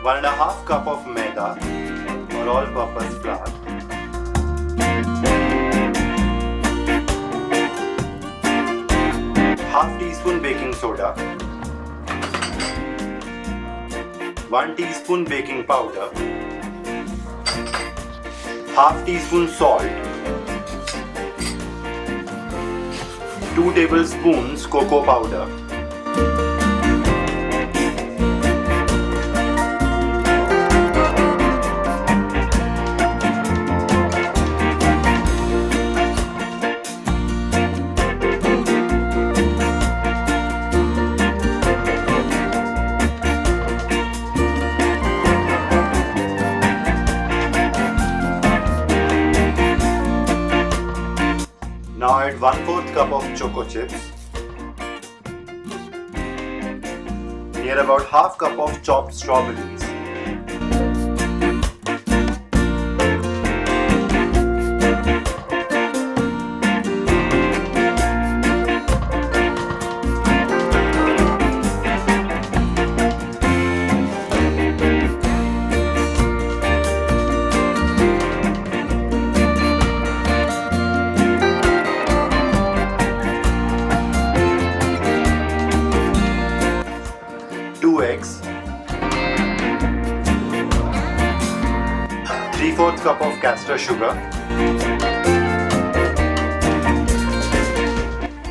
1.5 cup of maida or all-purpose flour, half teaspoon baking soda, 1 teaspoon baking powder, half teaspoon salt, 2 tablespoons cocoa powder, Now add 1/4 cup of choco chips, near about half cup of chopped strawberries, eggs, 3/4 cup of castor sugar.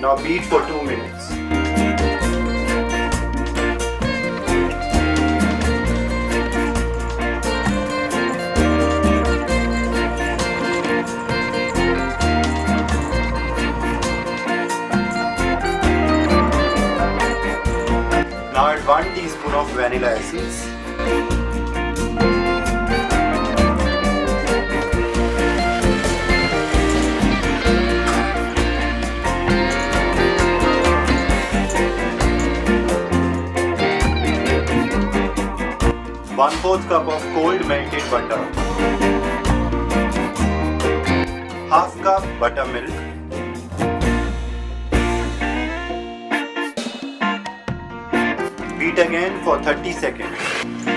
Now beat for 2 minutes. Now add 1 teaspoon of vanilla essence, one-fourth cup of cold melted butter, half cup buttermilk, beat again for 30 seconds.